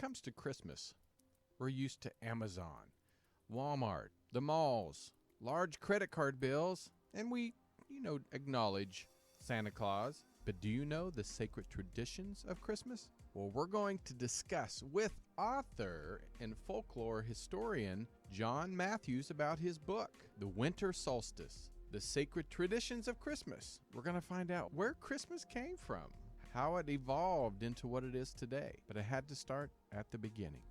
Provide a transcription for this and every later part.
comes to Christmas, we're used to Amazon, Walmart, the malls, large credit card bills, and we, acknowledge Santa Claus. But do you know the sacred traditions of Christmas? Well, we're going to discuss with author and folklore historian John Matthews about his book, The Winter Solstice, The Sacred Traditions of Christmas. We're going to find out where Christmas came from, how it evolved into what it is today. But it had to start at the beginning.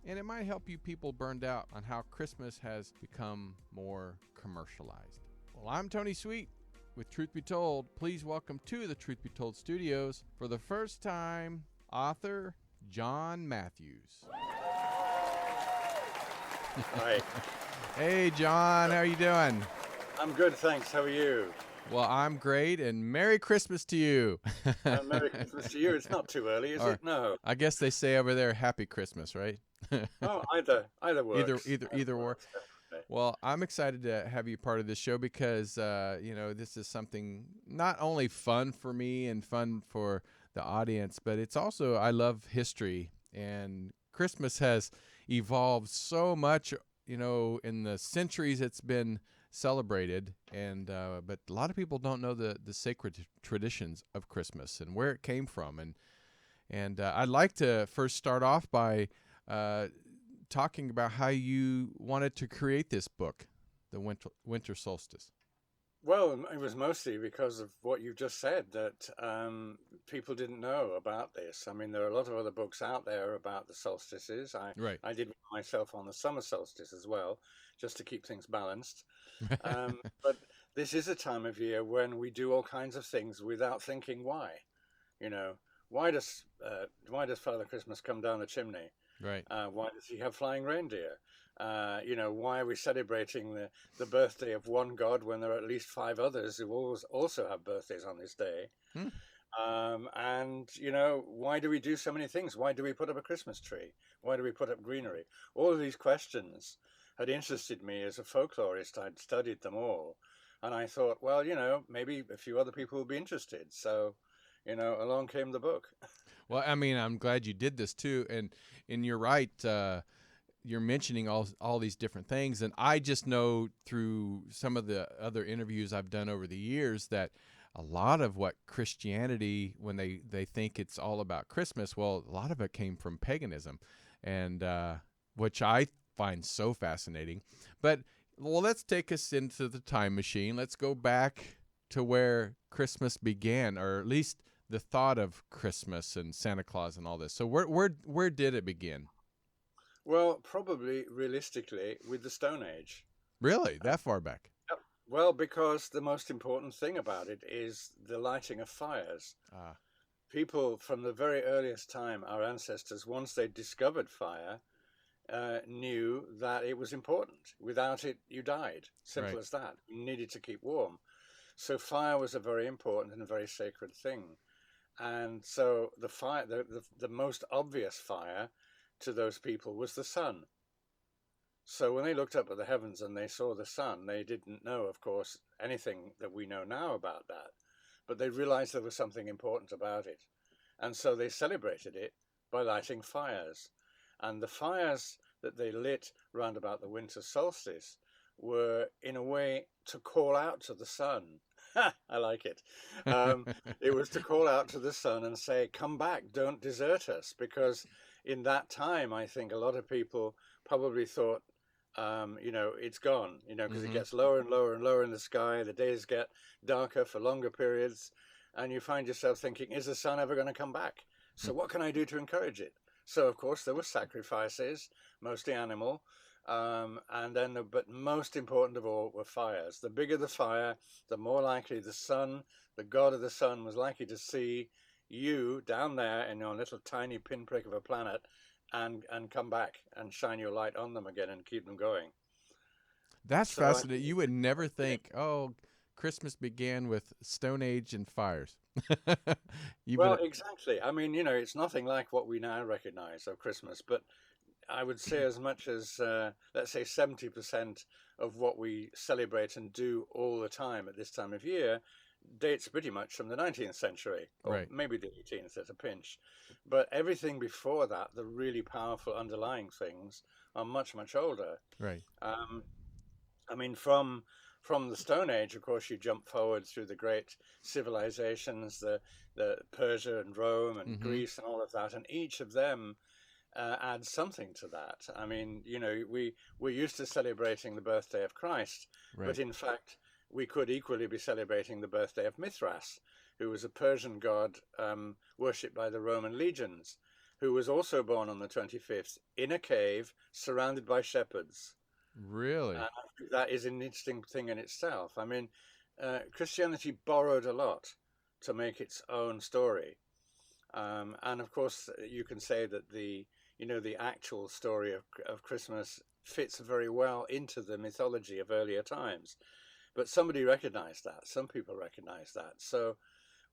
And it might help you people burned out on how Christmas has become more commercialized. Well, I'm Tony Sweet with Truth Be Told. Please welcome to the Truth Be Told studios, for the first time, author John Matthews. Hi. Hey, John, how are you doing? I'm good, thanks. How are you? Well, I'm great, and Merry Christmas to you. Merry Christmas to you. It's not too early, is it? No. I guess they say over there, Happy Christmas, right? Oh, either works. Either works. Well, I'm excited to have you part of this show because, this is something not only fun for me and fun for the audience, but it's also, I love history, and Christmas has evolved so much, in the centuries it's been celebrated, and but a lot of people don't know the sacred traditions of Christmas and where it came from, and I'd like to first start off by talking about how you wanted to create this book, The Winter Solstice. Well, it was mostly because of what you just said, that people didn't know about this. I mean, there are a lot of other books out there about the solstices. I did myself on the summer solstice as well, just to keep things balanced. But this is a time of year when we do all kinds of things without thinking why. Why does Father Christmas come down the chimney? Right. Why does he have flying reindeer? Why are we celebrating the birthday of one god when there are at least 5 others who also have birthdays on this day? Why do we do so many things? Why do we put up a Christmas tree? Why do we put up greenery? All of these questions had interested me as a folklorist. I'd studied them all. And I thought, well, maybe a few other people will be interested. So, along came the book. Well, I mean, I'm glad you did this too, and you're right. You're mentioning all these different things, and I just know through some of the other interviews I've done over the years that a lot of what Christianity, when they think it's all about Christmas, well, a lot of it came from paganism, and which I find so fascinating. But let's take us into the time machine. Let's go back to where Christmas began, or at least the thought of Christmas and Santa Claus and all this. So where did it begin? Well, probably realistically with the Stone Age. Really? That far back? Well, because the most important thing about it is the lighting of fires. People from the very earliest time, our ancestors, once they discovered fire, knew that it was important. Without it, you died. Simple as that. You needed to keep warm. So fire was a very important and a very sacred thing. And so the fire, the most obvious fire to those people was the sun. So when they looked up at the heavens and they saw the sun, they didn't know, of course, anything that we know now about that. But they realized there was something important about it. And so they celebrated it by lighting fires. And the fires that they lit round about the winter solstice were, in a way, to call out to the sun. I like it. It was to call out to the sun and say, come back, don't desert us. Because in that time, I think a lot of people probably thought, it's gone, because it gets lower and lower and lower in the sky. The days get darker for longer periods. And you find yourself thinking, is the sun ever going to come back? So what can I do to encourage it? So, of course, there were sacrifices, mostly animal. But most important of all were fires. The bigger the fire, the more likely the sun, the god of the sun, was likely to see you down there in your little tiny pinprick of a planet and come back and shine your light on them again and keep them going. That's fascinating. You would never think, Christmas began with Stone Age and fires. Exactly. I mean, it's nothing like what we now recognize of Christmas, but I would say as much as, let's say, 70% of what we celebrate and do all the time at this time of year dates pretty much from the 19th century, or Right. maybe the 18th at a pinch. But everything before that, the really powerful underlying things, are much, much older. Right. Um, I mean, from the Stone Age, of course, you jump forward through the great civilizations, the Persia and Rome and Mm-hmm. Greece and all of that, and each of them adds something to that. I mean, we're used to celebrating the birthday of Christ, Right. but in fact, we could equally be celebrating the birthday of Mithras, who was a Persian god worshipped by the Roman legions, who was also born on the 25th in a cave surrounded by shepherds. Really? I think that is an interesting thing in itself. I mean, Christianity borrowed a lot to make its own story. And of course, you can say that the actual story of Christmas fits very well into the mythology of earlier times. But somebody recognized that. Some people recognize that. So,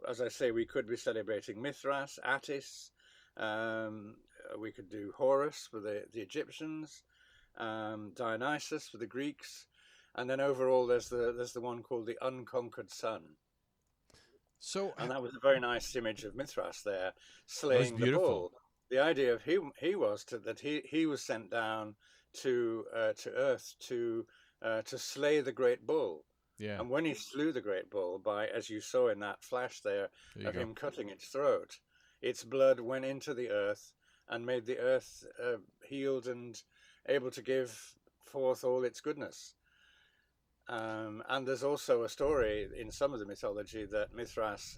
as I say, we could be celebrating Mithras, Attis. Um, we could do Horus for the Egyptians, Dionysus for the Greeks, and then overall there's the one called the Unconquered Sun. So And that was a very nice image of Mithras there, that was slaying the beautiful. bull. The idea of he was that he was sent down to Earth to slay the great bull. Yeah. And when he slew the great bull, by, as you saw in that flash there There you of go. him cutting its throat, its blood went into the earth and made the earth healed and able to give forth all its goodness. And there's also a story in some of the mythology that Mithras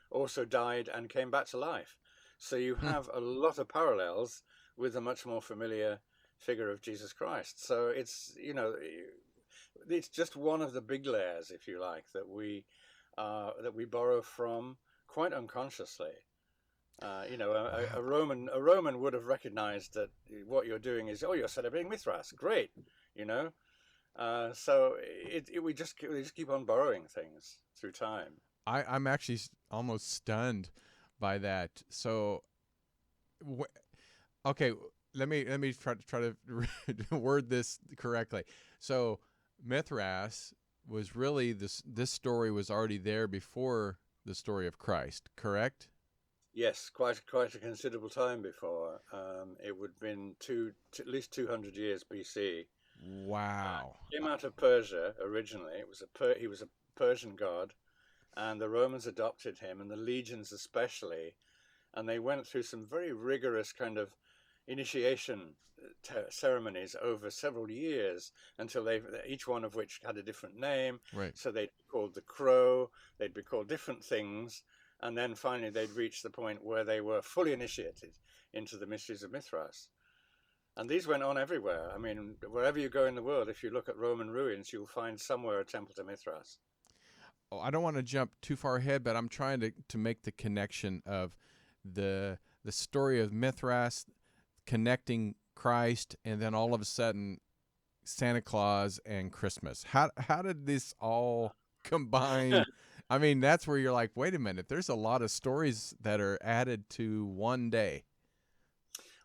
also died and came back to life. So you Hmm. have a lot of parallels with the much more familiar figure of Jesus Christ. So it's just one of the big layers, if you like, that we borrow from quite unconsciously. A Wow. Roman would have recognized that what you're doing is, oh, you're celebrating Mithras, great, you know. So we just keep on borrowing things through time. I'm actually almost stunned by that. So, wh- okay, let me try to word this correctly. So, Mithras was really this story was already there before the story of Christ, correct? Yes, quite a considerable time before. It would have been at least 200 years BC. Wow. Came out of Persia originally. He was a Persian god, and the Romans adopted him, and the legions especially, and they went through some very rigorous kind of initiation ceremonies over several years until each one of which had a different name. Right. So they'd be called the Crow, they'd be called different things, and then finally they'd reach the point where they were fully initiated into the mysteries of Mithras. And these went on everywhere. I mean, wherever you go in the world, if you look at Roman ruins, you'll find somewhere a temple to Mithras. Oh, I don't want to jump too far ahead, but I'm trying to make the connection of the story of Mithras connecting Christ, and then all of a sudden Santa Claus and Christmas. How did this all combine? I mean, that's where you're like, wait a minute. There's a lot of stories that are added to one day.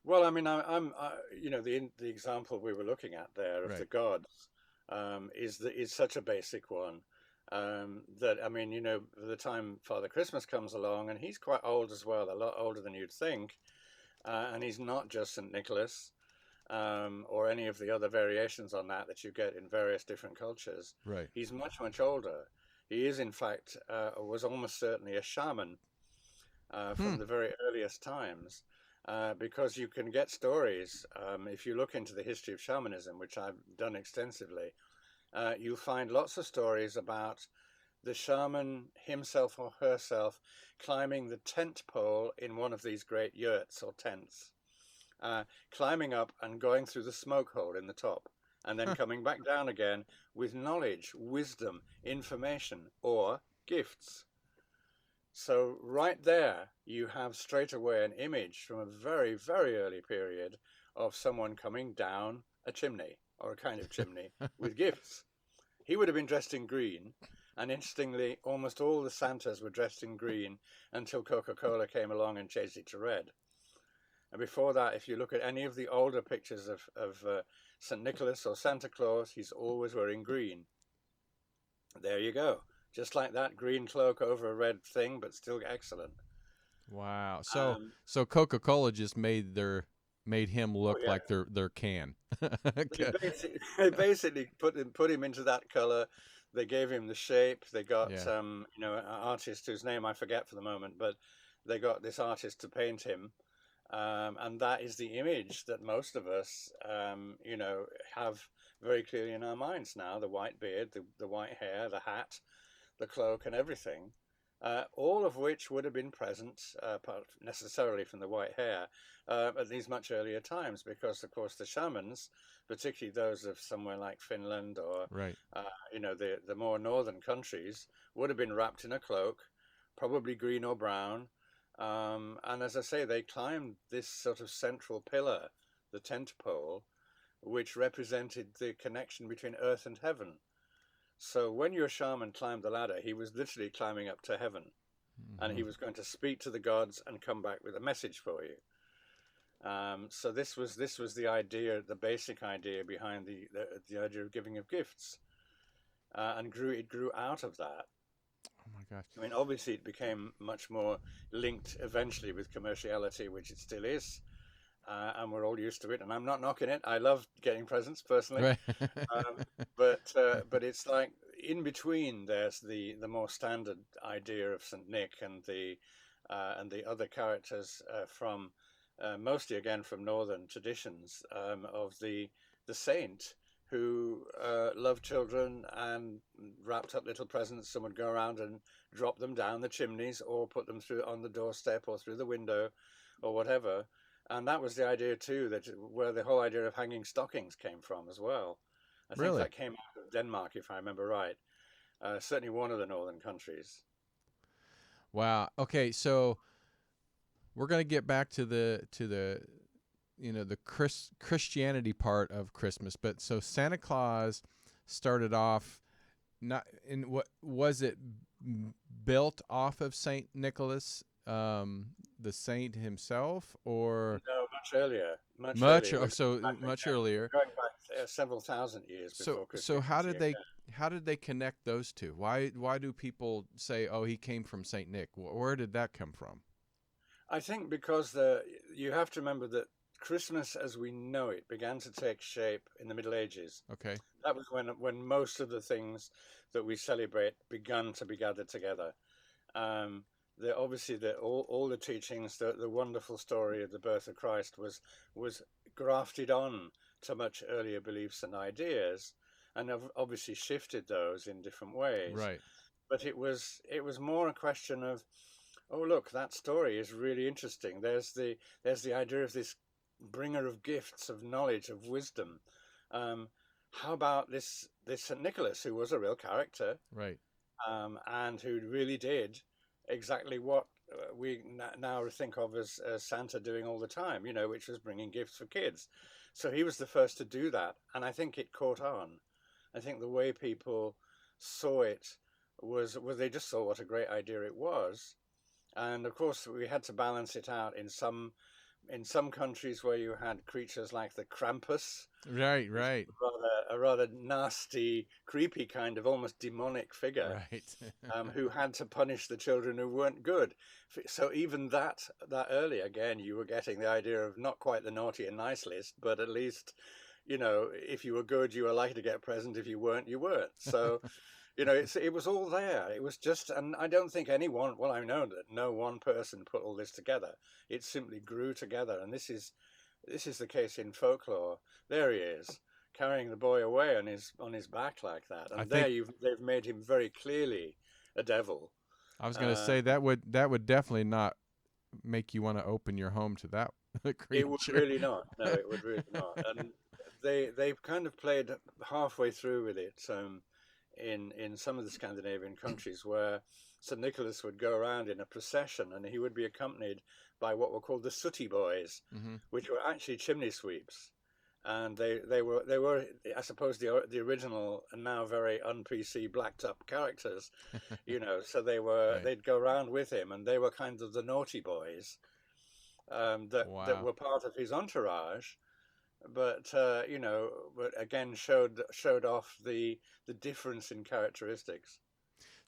Well, I mean, the example we were looking at there of the Right. gods is such a basic one that I mean, by the time Father Christmas comes along, and he's quite old as well, a lot older than you'd think, and he's not just St. Nicholas or any of the other variations on that you get in various different cultures. Right. He's much, much older. He is, in fact, was almost certainly a shaman Hmm. from the very earliest times. Because you can get stories. If you look into the history of shamanism, which I've done extensively, you'll find lots of stories about the shaman himself or herself climbing the tent pole in one of these great yurts or tents, climbing up and going through the smoke hole in the top, and then coming back down again with knowledge, wisdom, information, or gifts. So right there, you have straight away an image from a very, very early period of someone coming down a chimney, or a kind of chimney, with gifts. He would have been dressed in green, and interestingly, almost all the Santas were dressed in green until Coca-Cola came along and changed it to red. And before that, if you look at any of the older pictures of St. Nicholas or Santa Claus, he's always wearing green. There you go. just like that, green cloak over a red thing, but still excellent. Wow. So Um, so Coca-Cola just made him oh look yeah, like their can. they basically put him into that color. They gave him the shape. They got Yeah. an artist whose name I forget for the moment, but they got this artist to paint him, and that is the image that most of us, have very clearly in our minds now: the white beard, the white hair, the hat, the cloak, and everything. All of which would have been present, apart necessarily from the white hair, at these much earlier times, because of course the shamans, particularly those of somewhere like Finland or Right. the more northern countries, would have been wrapped in a cloak, probably green or brown, and as I say, they climbed this sort of central pillar, the tent pole, which represented the connection between earth and heaven. So when your shaman climbed the ladder, he was literally climbing up to heaven, and Hmm. he was going to speak to the gods and come back with a message for you. So this was the idea, the basic idea behind the idea of giving of gifts, and it grew out of that. Oh my gosh. I mean, obviously, it became much more linked eventually with commerciality, which it still is, and we're all used to it. And I'm not knocking it. I love getting presents personally. Right. Um, but it's like in between. There's the more standard idea of Saint Nick and the other characters from mostly again from northern traditions, of the saint who loved children and wrapped up little presents. Some would go around and drop them down the chimneys or put them through on the doorstep or through the window or whatever. And that was the idea too, that where the whole idea of hanging stockings came from as well. I think Really? that came out of Denmark, if I remember right. Certainly one of the northern countries. Wow. Okay, so we're going to get back to the the Christianity part of Christmas, but so Santa Claus started off not in what was it built off of Saint Nicholas, the saint himself, or No, much earlier. Much much earlier. so Back much again. earlier? We're going back several thousand years So before so Christianity again. how did they connect those two? Why do people say, oh, he came from Saint Nick? Where did that come from? I think because you have to remember that Christmas as we know it began to take shape in the Middle Ages. Okay. That was when most of the things that we celebrate began to be gathered together. Um, obviously all the teachings, the wonderful story of the birth of Christ was grafted on to much earlier beliefs and ideas, and have obviously shifted those in different ways. Right. But it was more a question of, oh look, that story is really interesting. There's the idea of this bringer of gifts, of knowledge, of wisdom. Um, how about this St. Nicholas, who was a real character, Right. and who really did exactly what we now think of as Santa doing all the time, which was bringing gifts for kids. So he was the first to do that, and I think it caught on. I think the way people saw it was they just saw what a great idea it was, and of course we had to balance it out in some countries where you had creatures like the Krampus, Right. which Right. was a rather nasty, creepy kind of almost demonic figure, Right. who had to punish the children who weren't good. So even that early, again, you were getting the idea of not quite the naughty and nice list, but at least, if you were good, you were likely to get a present. If you weren't, you weren't. So, it was all there. It was just, and I don't think anyone, well, I know that no one person put all this together. It simply grew together. And this is the case in folklore. There he is, carrying the boy away on his back like that, I and think they've made him very clearly a devil. I was going to Uh, say that would definitely not make you want to open your home to that it would creature. really not. No, it would really not. And they've kind of played halfway through with it, in some of the Scandinavian countries, where St. Nicholas would go around in a procession, and he would be accompanied by what were called the sooty boys, Hmm. which were actually chimney sweeps. And they were I suppose the original and now very un-PC blacked up characters, so Right. they'd go around with him, and they were kind of the naughty boys, that Wow. were part of his entourage, but but again showed off the difference in characteristics.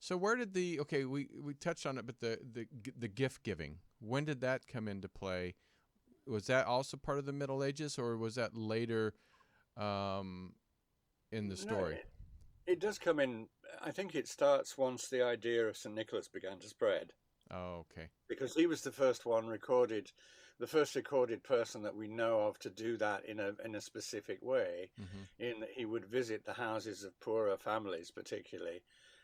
So where did we touched on it, but the gift giving, when did that come into play? Was that also part of the Middle Ages, or was that later in the No, story? it does come in. I think it starts once the idea of St. Nicholas began to spread, Oh, okay. because he was the first one recorded, the first recorded person that we know of to do that in a specific way. Mm-hmm. In that he would visit the houses of poorer families, particularly,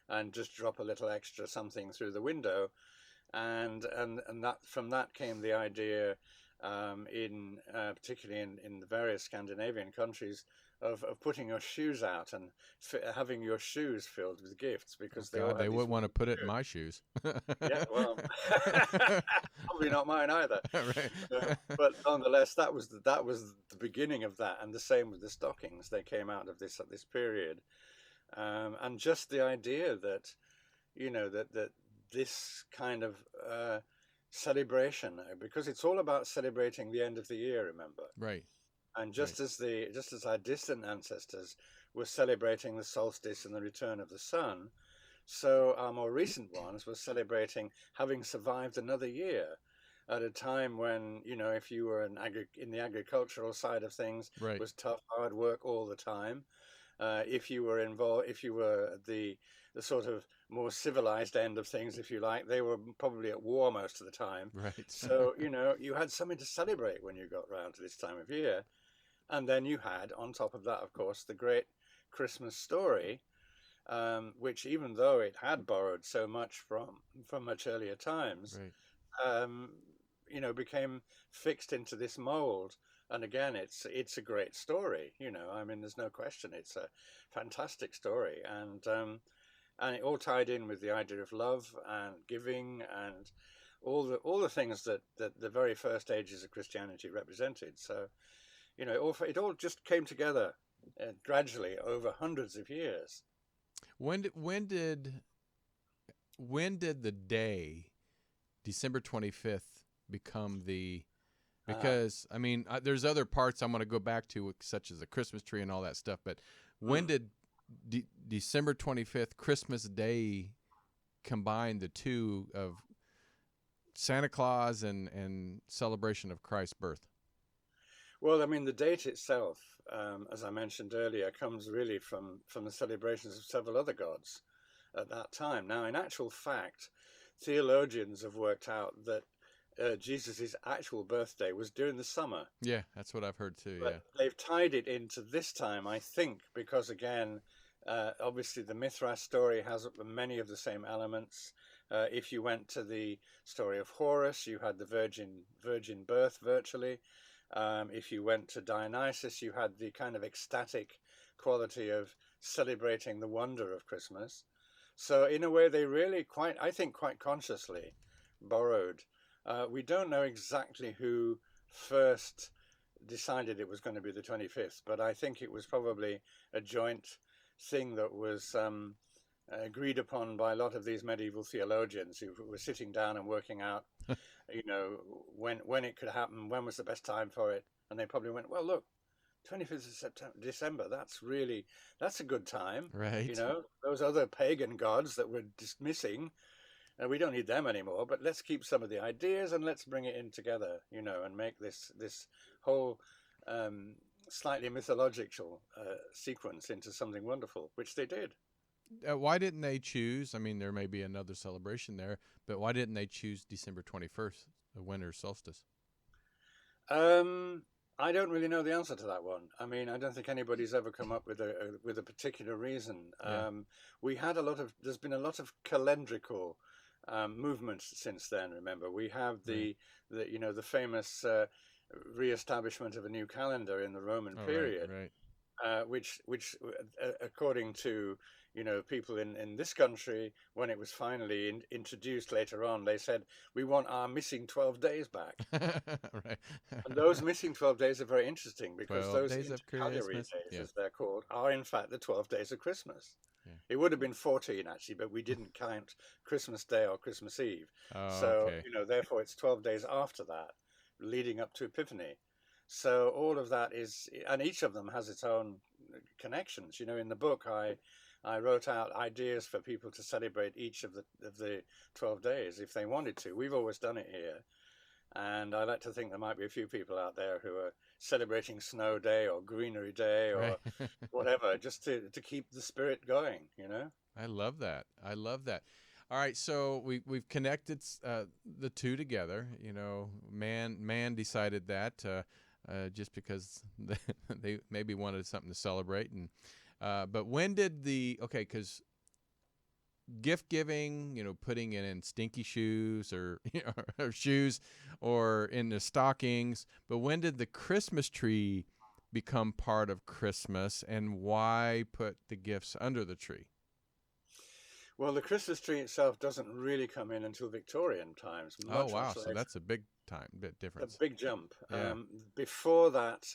and just drop a little extra something through the window, and that from that came the idea, in particularly in the various Scandinavian countries, of putting your shoes out and having your shoes filled with gifts, Oh because they all God, they had these wouldn't want to put it in shoes. my shoes. Yeah, well, probably not mine either. Right. But nonetheless, that was the beginning of that, and the same with the stockings. They came out of this at this period, and just the idea that, that this kind of celebration, because it's all about celebrating the end of the year. Remember, Right. and Right. just as our distant ancestors were celebrating the solstice and the return of the sun, so our more recent ones were celebrating having survived another year, at a time when, if you were in the agricultural side of things, Right. was tough, hard work all the time. If you were involved, if you were at the sort of more civilized end of things, if you like, they were probably at war most of the time. Right. So, you had something to celebrate when you got round to this time of year. And then you had, on top of that, of course, the great Christmas story, which, even though it had borrowed so much from much earlier times, Right. um, became fixed into this mold. And again, it's a great story. I mean, there's no question. It's a fantastic story, and it all tied in with the idea of love and giving and all the things that the very first ages of Christianity represented. So, it all just came together gradually over hundreds of years. When did the day December 25th become the, Uh, because I mean there's other parts I'm going to go back to, such as the Christmas tree and all that stuff, but when mm. did December 25th, Christmas Day, combine the two of Santa Claus and celebration of Christ's birth? Well, I mean, the date itself, as I mentioned earlier, comes really from the celebrations of several other gods at that time. Now, in actual fact, theologians have worked out that Jesus' actual birthday was during the summer. Yeah, that's what I've heard too. Yeah. But they've tied it into this time, I think, because again, obviously the Mithras story has many of the same elements. If you went to the story of Horus, you had the virgin birth virtually. If you went to Dionysus, you had the kind of ecstatic quality of celebrating the wonder of Christmas. So in a way, they really I think quite consciously borrowed. We don't know exactly who first decided it was going to be the 25th, but I think it was probably a joint thing that was agreed upon by a lot of these medieval theologians who were sitting down and working out, when it could happen, when was the best time for it, and they probably went, well, look, 25th of December, that's a good time. Right. Those other pagan gods that we're dismissing, we don't need them anymore, but let's keep some of the ideas and let's bring it in together, and make this whole slightly mythological sequence into something wonderful, which they did. Why didn't they choose? I mean, there may be another celebration there, but why didn't they choose December 21st, the winter solstice? I don't really know the answer to that one. I mean, I don't think anybody's ever come up with a particular reason. Yeah. There's been a lot of calendrical movements since then. Remember, we have Right. the famous re-establishment of a new calendar in the Roman Oh, right. period, Right. which according to people in this country, when it was finally introduced later on, they said we want our missing 12 days back. Right. And those missing 12 days are very interesting, because 12 those days of intercalary Christmas. days, Yeah. as they're called, are in fact the 12 days of Christmas. Yeah. It would have been 14 actually, but we didn't count Christmas Day or Christmas Eve. Oh, So, okay. therefore it's 12 days after that, leading up to Epiphany. So all of that is, and each of them has its own connections. In the book, I I wrote out ideas for people to celebrate each of the 12 days if they wanted to. We've always done it here. And I like to think there might be a few people out there who are celebrating Snow Day or Greenery Day or Right. whatever, just to keep the spirit going, you know? I love that. I love that. All right, so we've connected the two together. You know, man decided that just because they maybe wanted something to celebrate, and but when did because gift giving, you know, putting it in stinky shoes or or shoes or in the stockings, but when did the Christmas tree become part of Christmas, and why put the gifts under the tree? Well, the Christmas tree itself doesn't really come in until Victorian times, Oh much, wow, much so later. that's a big A difference. big jump. Yeah. Before that,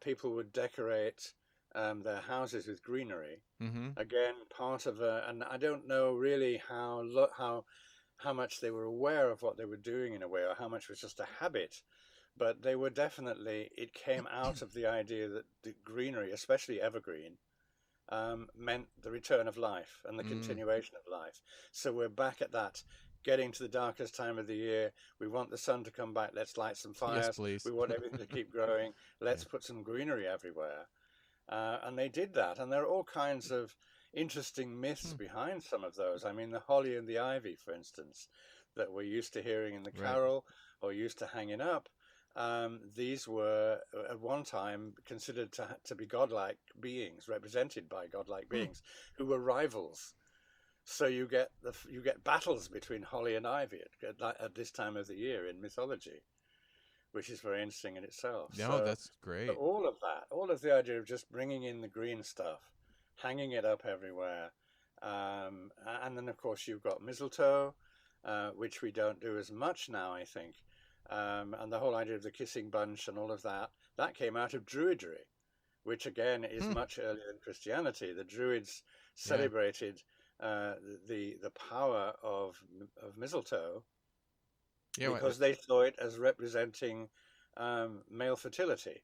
people would decorate their houses with greenery. Mm-hmm. Again, part of and I don't know really how much they were aware of what they were doing in a way, or how much was just a habit. But they were definitely, it came out of the idea that the greenery, especially evergreen, meant the return of life and the Mm. continuation of life. So we're back at that, getting to the darkest time of the year. We want the sun to come back. Let's light some Yes, fires. please. We want everything to keep growing. Yeah. Let's put some greenery everywhere. And they did that. And there are all kinds of interesting myths Hmm. behind some of those. I mean, the holly and the ivy, for instance, that we're used to hearing in the Right. carol or used to hanging up. These were at one time considered to be godlike beings, represented by godlike Hmm. beings, who were rivals. So you get battles between holly and ivy at this time of the year in mythology, which is very interesting in itself. No, So that's great. all of that, all of the idea of just bringing in the green stuff, hanging it up everywhere, and then of course you've got mistletoe, which we don't do as much now, I think. And the whole idea of the kissing bunch and all of that came out of Druidry, which again is Hmm. much earlier than Christianity. The Druids Yeah. celebrated the power of mistletoe Yeah. because they saw it as representing male fertility.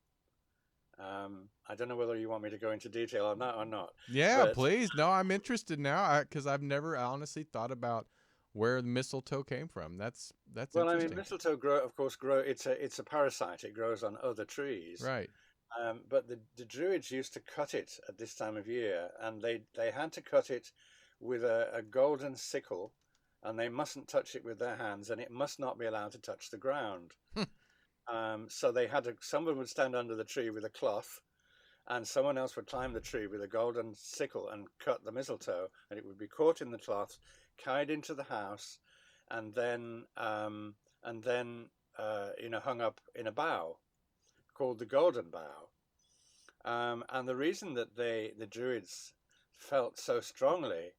I don't know whether you want me to go into detail on that or not, Yeah, but please. No, I'm interested now because I've never honestly thought about where the mistletoe came from. That's well, I mean, interesting. mistletoe of course, grow. It's a parasite. It grows on other trees. Right. But the Druids used to cut it at this time of year, and they had to cut it with a golden sickle, and they mustn't touch it with their hands, and it must not be allowed to touch the ground. So they had someone would stand under the tree with a cloth, and someone else would climb the tree with a golden sickle and cut the mistletoe, and it would be caught in the cloth, carried into the house, and then hung up in a bough called the golden bough. And the reason that the Druids felt so strongly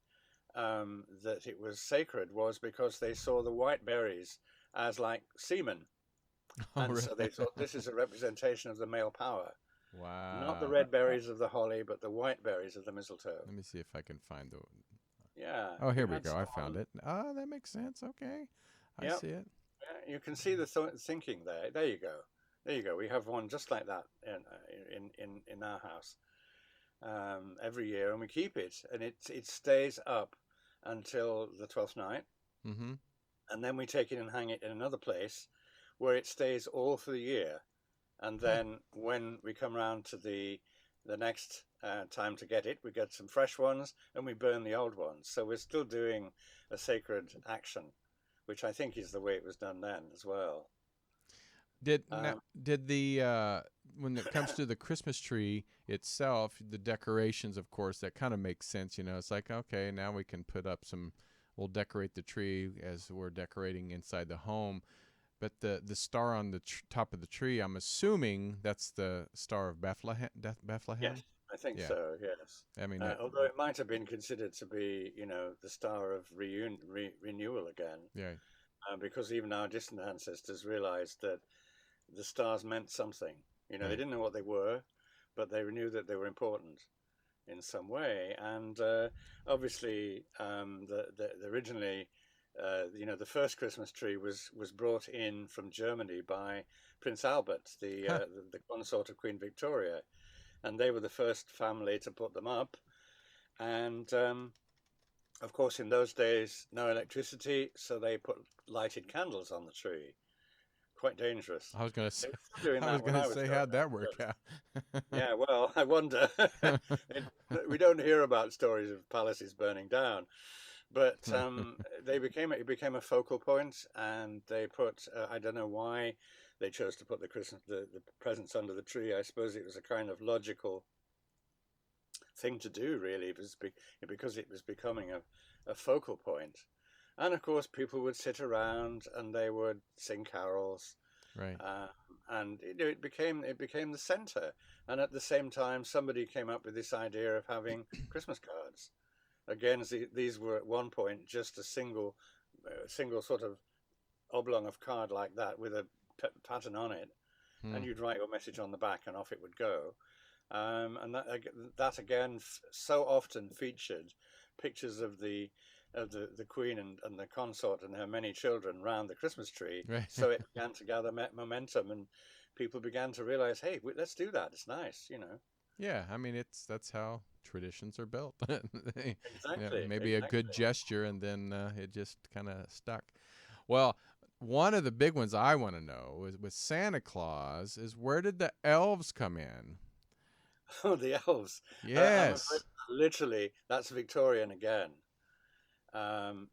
that it was sacred was because they saw the white berries as like semen. Oh, And so they really? thought this is a representation of the male power. Not the Wow. red berries of the holly, but the white berries of the mistletoe. Let me see if I can find the. Yeah, Oh, you here we had go. I someone. found it. Ah, that makes sense. Okay. I Yep, see it. yeah, you can see the thinking there. There you go. There you go. We have one just like that in our house every year, and we keep it, and it stays up until the 12th night, Mm-hmm. and then we take it and hang it in another place where it stays all for the year. And Hmm. then when we come round to the next time to get it, we get some fresh ones and we burn the old ones. So we're still doing a sacred action, which I think is the way it was done then as well. Did the when it comes to the Christmas tree itself, the decorations, of course, that kind of makes sense. You know, it's like, okay, now we can put up some. We'll decorate the tree as we're decorating inside the home. But the star on the top of the tree, I'm assuming that's the Star of Bethlehem. Yes, Bethlehem. I think Yeah. so. Yes, I mean that. although it might have been considered to be, the star of renewal again, Yeah. because even our distant ancestors realized that the stars meant something. They Right. didn't know what they were, but they knew that they were important in some way. And obviously, originally, the first Christmas tree was brought in from Germany by Prince Albert, Huh. the consort of Queen Victoria, and they were the first family to put them up. And of course, in those days, no electricity, so they put lighted candles on the tree. Quite dangerous. I was gonna They say, were still doing I was that when gonna I was say, growing how'd that up. work out? Yeah, well, I wonder. We don't hear about stories of palaces burning down, but it became a focal point, and they put I don't know why they chose to put the presents under the tree. I suppose it was a kind of logical thing to do, really. Because it was becoming a focal point, and of course people would sit around and they would sing carols, Right. uh, and it became the center. And at the same time, somebody came up with this idea of having Christmas cards. Again, these were at one point just a single sort of oblong of card like that with a pattern on it, Hmm. and you'd write your message on the back, and off it would go. And that again so often featured pictures of the Queen and the consort and her many children round the Christmas tree. Right. So it began to gather momentum, and people began to realize, hey, let's do that. It's nice, you know. Yeah, I mean that's how traditions are built. Exactly, Maybe a good exactly. gesture, and then it just kind of stuck. Well, one of the big ones I want to know is with Santa Claus is where did the elves come in? Oh, the elves. I'm afraid, Yes. literally, that's Victorian again.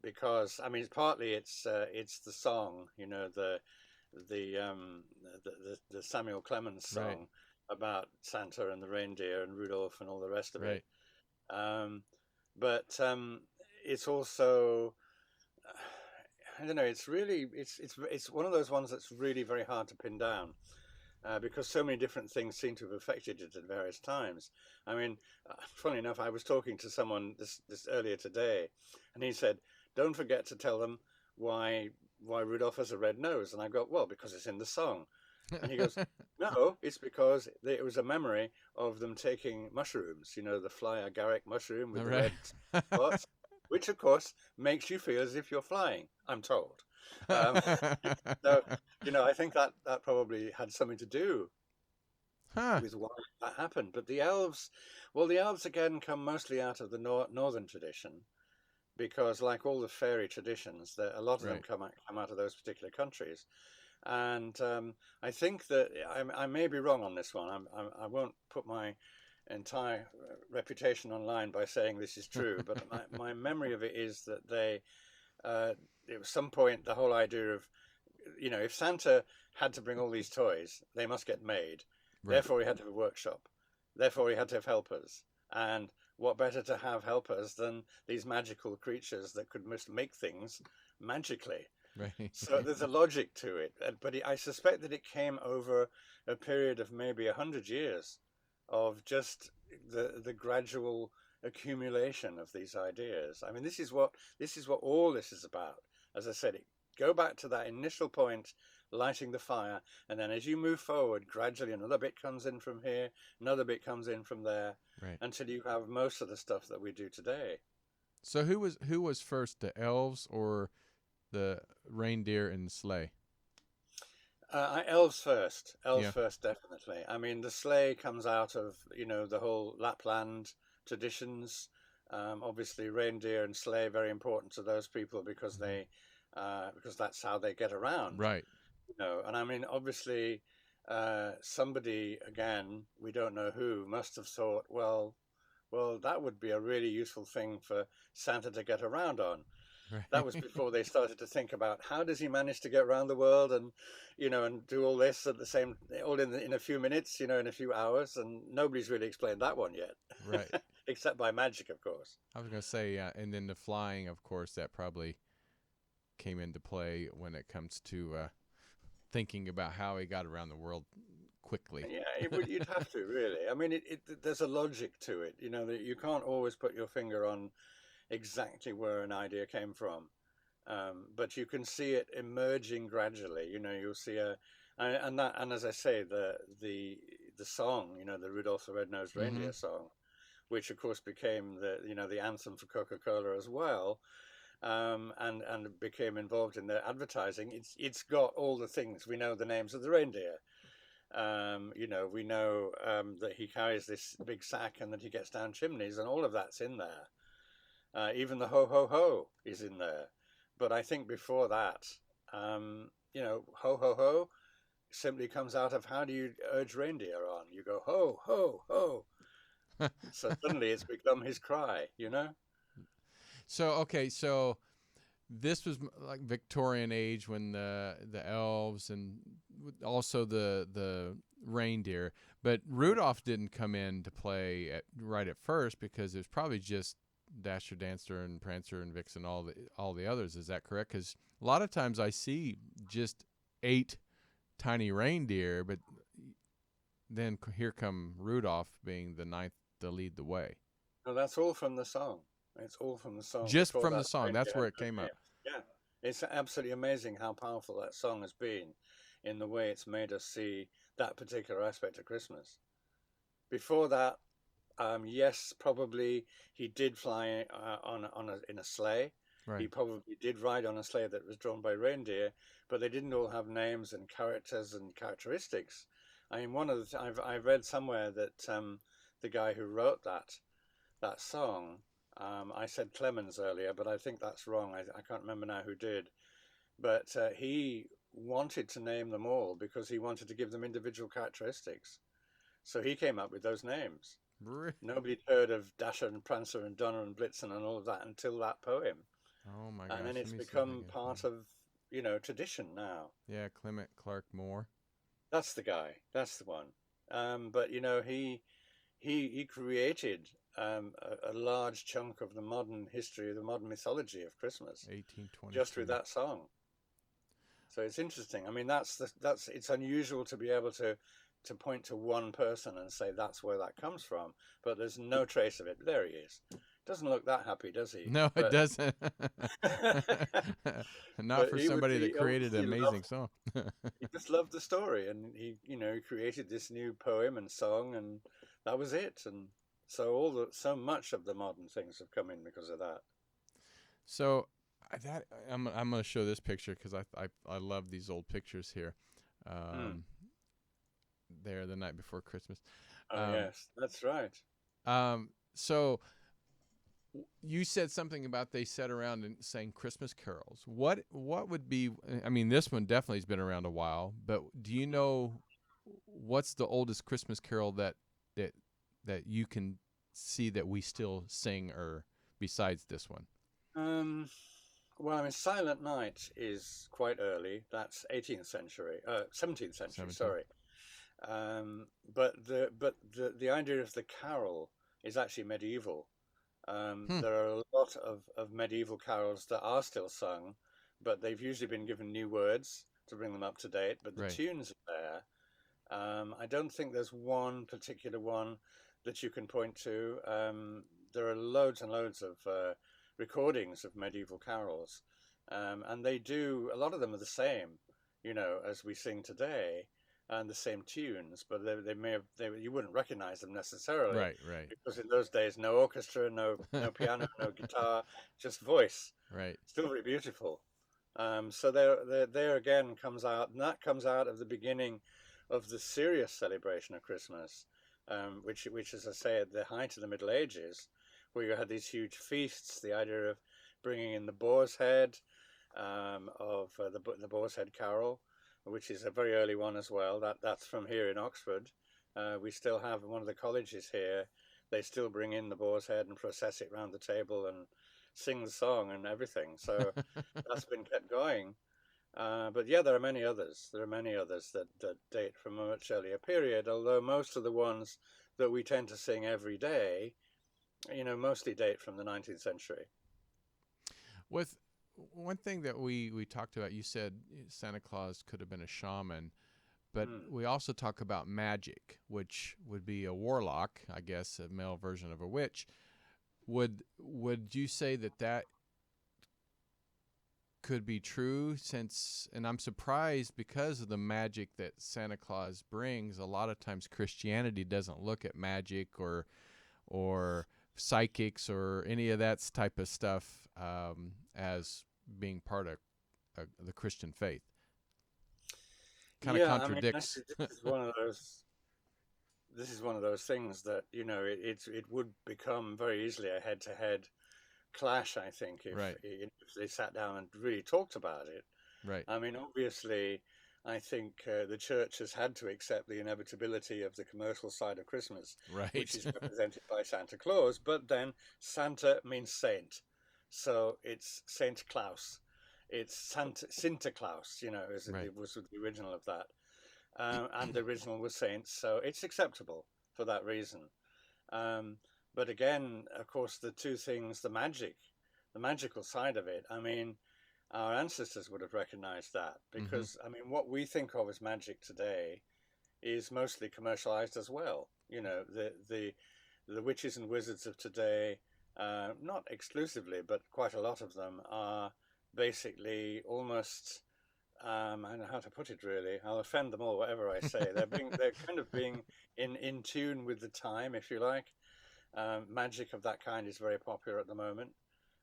Because I mean, partly it's the song, you know, the the Samuel Clemens Right. song about Santa and the reindeer and Rudolph and all the rest of it. Right. Um, but it's also I don't know. It's really it's one of those ones that's really very hard to pin down. Because so many different things seem to have affected it at various times. I mean, funny enough, I was talking to someone this earlier today, and he said, "Don't forget to tell them why Rudolph has a red nose." And I go, "Well, because it's in the song." And he goes, "No, it's because it was a memory of them taking mushrooms. You know, the fly agaric mushroom with All the right. red spots, which of course makes you feel as if you're flying. I'm told." Um, so, you know, I think that probably had something to do Huh. with why that happened. But the elves, well, the elves again come mostly out of the northern tradition, because, like all the fairy traditions, a lot of them Right. come out of those particular countries. And I think that I may be wrong on this one. I won't put my entire reputation online by saying this is true, but my memory of it is that at some point, the whole idea of, you know, if Santa had to bring all these toys, they must get made. Right. Therefore, he had to have a workshop. Therefore, he had to have helpers. And what better to have helpers than these magical creatures that could make things magically? Right. So there's a logic to it. But I suspect that it came over a period of maybe 100 years of just the gradual accumulation of these ideas. I mean, this is what all this is about. As I said, go back to that initial point, lighting the fire, and then as you move forward, gradually another bit comes in from here, another bit comes in from there, Right. until you have most of the stuff that we do today. So who was first, the elves or the reindeer and sleigh? Elves first. Elves Yeah. first, definitely. I mean, the sleigh comes out of, you know, the whole Lapland traditions. Obviously, reindeer and sleigh very important to those people because Hmm. because that's how they get around. Right. You know, and I mean, obviously, somebody again, we don't know who, must have thought, well, that would be a really useful thing for Santa to get around on. That Right. was before they started to think about how does he manage to get around the world, and, you know, and do all this at the same, all in a few minutes, you know, in a few hours, and nobody's really explained that one yet, Right. except by magic, of course. I was gonna say, and then the flying, of course, that probably came into play when it comes to thinking about how he got around the world quickly. Yeah, you'd have to really. I mean, there's a logic to it, you know, that you can't always put your finger on exactly where an idea came from. But you can see it emerging gradually. You know, you'll see and as I say, the song, you know, the Rudolph the Red-Nosed Mm-hmm. Reindeer song, which of course became the anthem for Coca-Cola as well, and became involved in their advertising. It's got all the things. We know the names of the reindeer. We know that he carries this big sack and that he gets down chimneys, and all of that's in there. Even the ho ho ho is in there. But I think before that, ho ho ho simply comes out of how do you urge reindeer on? You go ho ho ho. So suddenly it's become his cry, So this was like Victorian age when the elves and also the reindeer, but Rudolph didn't come in to play right at first because it was probably just Dasher, Dancer, and Prancer and Vixen, all the others. Is that correct? Because a lot of times I see just 8 tiny reindeer, but then here come Rudolph being the ninth to lead the way. No, that's all from the song. It's all from the song. Just from the song. That's where it came up. Yeah. It's absolutely amazing how powerful that song has been in the way it's made us see that particular aspect of Christmas. Before that, yes, probably he did fly in a sleigh. Right. He probably did ride on a sleigh that was drawn by reindeer, but they didn't all have names and characters and characteristics. I mean, I read somewhere that the guy who wrote that song, I said Clemens earlier, but I think that's wrong. I can't remember now who did, but he wanted to name them all because he wanted to give them individual characteristics. So he came up with those names. Nobody'd heard of Dasher and Prancer and Donner and Blitzen and all of that until that poem. Oh my gosh. And then it's become part of, tradition now. Yeah, Clement Clark Moore. That's the guy. That's the one. But, he created a large chunk of the modern history, the modern mythology of Christmas. 1820. Just with that song. So it's interesting. I mean, it's unusual to be able to point to one person and say that's where that comes from, but there's no trace of it. There he is. Doesn't look that happy, does he? No, it doesn't. Not for somebody that created an amazing song. He just loved the story, and he created this new poem and song, and that was it. And so so much of the modern things have come in because of that. So I'm going to show this picture because I love these old pictures here. There, the night before Christmas. Yes, that's right. So you said something about they sat around and sang Christmas carols. What would be? I mean, this one definitely has been around a while, but do you know what's the oldest Christmas carol that you can see that we still sing, or besides this one? Well, I mean, Silent Night is quite early. That's 17th century. Sorry. But the idea of the carol is actually medieval. There are a lot of medieval carols that are still sung, but they've usually been given new words to bring them up to date. But the tunes are there. I don't think there's one particular one that you can point to. There are loads and loads of recordings of medieval carols, and a lot of them are the same, as we sing today, and the same tunes, but you wouldn't recognize them necessarily, right? Because in those days, no orchestra, no piano, no guitar, just voice, right? Still very beautiful. So there again comes out, and that comes out of the beginning of the serious celebration of Christmas, which, as I say, at the height of the Middle Ages, where you had these huge feasts, the idea of bringing in the boar's head, the boar's head carol, which is a very early one as well. That's from here in Oxford. We still have one of the colleges here. They still bring in the boar's head and process it around the table and sing the song and everything. So that's been kept going. But yeah, there are many others. There are many others that date from a much earlier period, although most of the ones that we tend to sing every day, mostly date from the 19th century. With one thing that we talked about, you said Santa Claus could have been a shaman, but we also talk about magic, which would be a warlock, I guess, a male version of a witch. Would you say that could be true? And I'm surprised because of the magic that Santa Claus brings. A lot of times Christianity doesn't look at magic or psychics or any of that type of stuff as being part of the Christian faith. kind of Yeah, I mean, contradicts. actually, this is one of those. This is one of those things that it would become very easily a head-to-head clash. I think Right. if they sat down and really talked about it. Right. I mean, obviously, I think the church has had to accept the inevitability of the commercial side of Christmas, which Right. is represented by Santa Claus. But then Santa means saint, so it's Saint Claus. It's Sinterklaas, as Right. it was the original of that, and the original was saints, so it's acceptable for that reason. Um, but again, of course, the two things, the magical side of it. I mean, our ancestors would have recognized that Mm-hmm. because, I mean, what we think of as magic today is mostly commercialized as well. The witches and wizards of today, not exclusively, but quite a lot of them are basically almost. I don't know how to put it really. I'll offend them all, whatever I say. They're kind of being in tune with the time, if you like. Magic of that kind is very popular at the moment.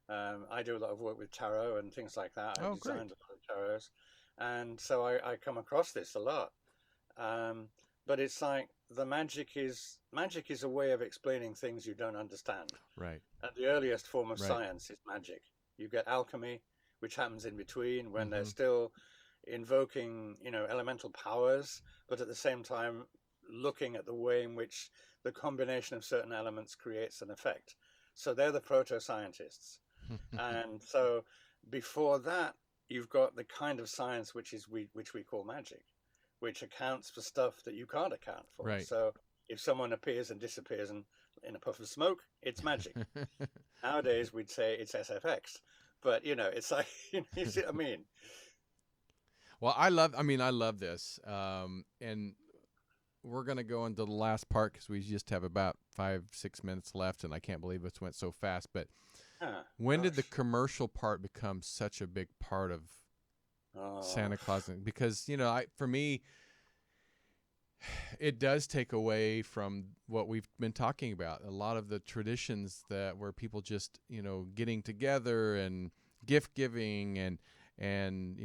I do a lot of work with tarot and things like that. I've Oh, great. designed a lot of tarots, and so I come across this a lot. Um, but it's like the magic is a way of explaining things you don't understand. Right. And the earliest form of Right. science is magic. You get alchemy, which happens in between when they're Mm-hmm. still invoking, elemental powers, but at the same time looking at the way in which the combination of certain elements creates an effect. So they're the proto-scientists. And so before that, you've got the kind of science which we call magic, which accounts for stuff that you can't account for. Right. So if someone appears and disappears in a puff of smoke, it's magic. Nowadays, we'd say it's SFX, but it's like you see what I mean? Well, I love this. And we're going to go into the last part because we just have about 5-6 minutes left, and I can't believe it went so fast. But Ah, when did the gosh. commercial part become such a big part of Oh, Santa Claus? Because, for me, it does take away from what we've been talking about. A lot of the traditions that where people just, getting together and gift giving and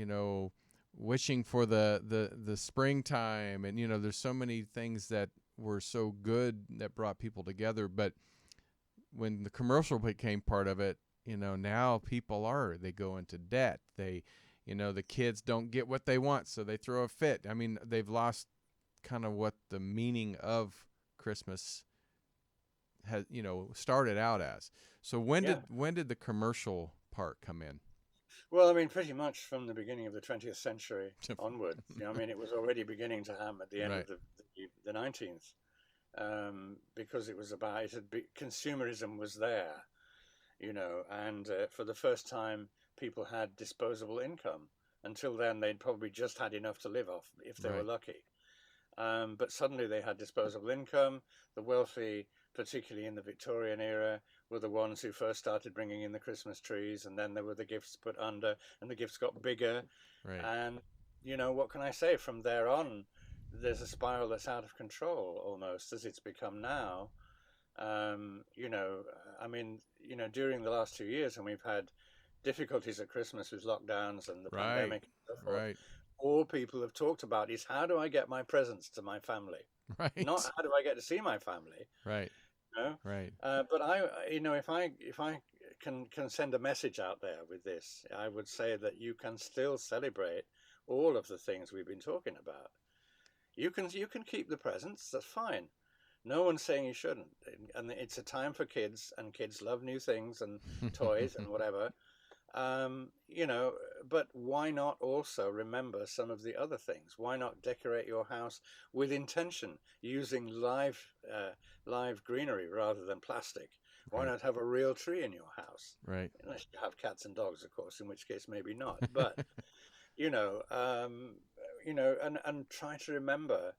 wishing for the springtime, and there's so many things that were so good that brought people together. But when the commercial became part of it, now they go into debt. The kids don't get what they want, so they throw a fit. I mean, they've lost kind of what the meaning of Christmas has, started out as. So yeah. when did the commercial part come in? Well, I mean, pretty much from the beginning of the 20th century onwards. I mean, it was already beginning to happen at the end Right. of the 19th, because it was about consumerism was there, and for the first time, people had disposable income. Until then, they'd probably just had enough to live off if they were Right. lucky. But suddenly they had disposable income. The wealthy, particularly in the Victorian era, were the ones who first started bringing in the Christmas trees, and then there were the gifts put under, and the gifts got bigger. Right. And, what can I say? From there on, there's a spiral that's out of control almost as it's become now. I mean, during the last 2 years, and we've had difficulties at Christmas with lockdowns and the Right. pandemic and so forth, Right. all people have talked about is how do I get my presents to my family? Not Right. how do I get to see my family, Right. you know? Right. But if I can send a message out there with this, I would say that you can still celebrate all of the things we've been talking about. You can keep the presents, that's fine. No one's saying you shouldn't. And it's a time for kids, and kids love new things and toys and whatever. Um, you know, but why not also remember some of the other things? Why not decorate your house with intention, using live greenery rather than plastic? Why Right. not have a real tree in your house? Right. Unless you have cats and dogs, of course, in which case maybe not. But you know, and try to remember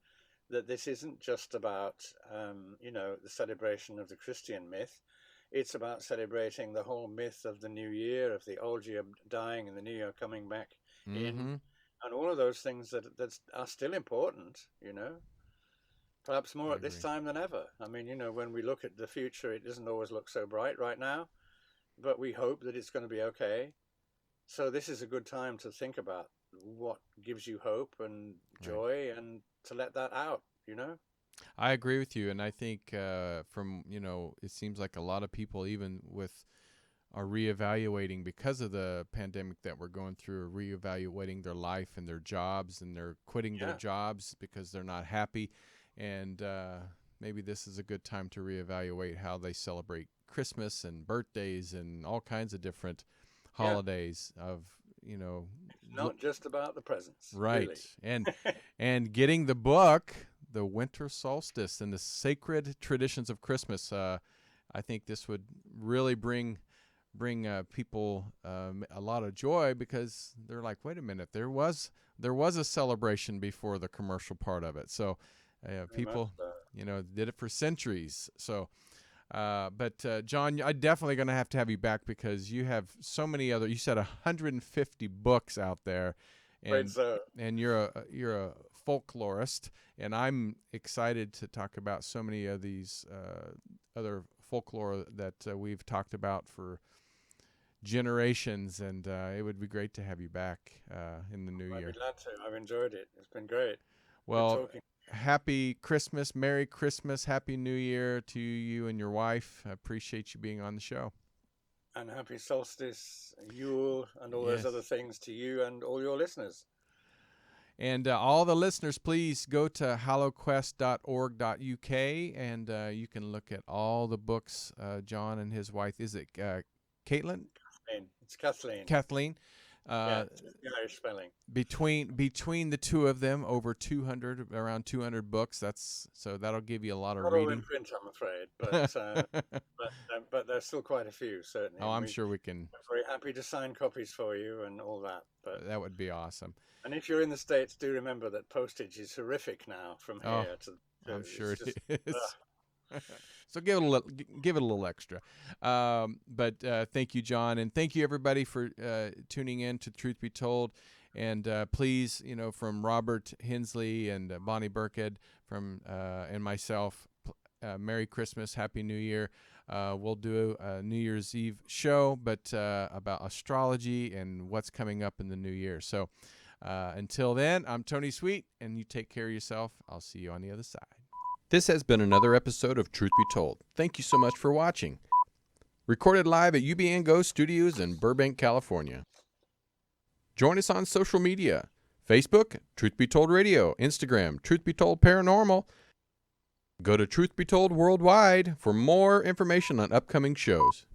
that this isn't just about the celebration of the Christian myth. It's about celebrating the whole myth of the new year, of the old year dying and the new year coming back in, Mm-hmm. and all of those things that are still important. Perhaps more I at this agree. time than ever. I mean, when we look at the future, it doesn't always look so bright right now, but we hope that it's going to be okay. So this is a good time to think about what gives you hope and joy, and to let that out, I agree with you, and I think from it seems like a lot of people, even are reevaluating because of the pandemic that we're going through, are reevaluating their life and their jobs, and they're quitting their jobs because they're not happy, and maybe this is a good time to reevaluate how they celebrate Christmas and birthdays and all kinds of different holidays of not just about the presents, right? Really. and getting the book, The Winter Solstice and the Sacred Traditions of Christmas. I think this would really bring people a lot of joy, because they're like, wait a minute, there was a celebration before the commercial part of it. So people did it for centuries. So but John, I'm definitely going to have you back, because you have so many other, you said 150 books out there, and and you're a folklorist, and I'm excited to talk about so many of these other folklore that we've talked about for generations, and it would be great to have you back in the new year. I'd be glad to. I've enjoyed it. It's been great. Well, happy Christmas, Merry Christmas, Happy New Year to you and your wife. I appreciate you being on the show. And happy solstice, Yule, and all those other things to you and all your listeners. And all the listeners, please go to hallowquest.org.uk, and you can look at all the books. John and his wife, is it Caitlin? Kathleen. It's Kathleen. Kathleen. It's the Irish spelling. Between the two of them, around 200 books. So that'll give you a lot of Not reading. all in print, I'm afraid, but there's still quite a few, certainly. Oh, I'm sure we can. We're very happy to sign copies for you and all that. But that would be awesome. And if you're in the States, do remember that postage is horrific now from here to. I'm sure it is. So give it a little extra. But thank you, John, and thank you everybody for tuning in to Truth Be Told. And please, from Robert Hensley and Bonnie Burkhead and myself, Merry Christmas, Happy New Year. We'll do a New Year's Eve show, but about astrology and what's coming up in the new year. So until then, I'm Tony Sweet, and you take care of yourself. I'll see you on the other side. This has been another episode of Truth Be Told. Thank you so much for watching. Recorded live at UBN Go Studios in Burbank, California. Join us on social media. Facebook, Truth Be Told Radio. Instagram, Truth Be Told Paranormal. Go to Truth Be Told Worldwide for more information on upcoming shows.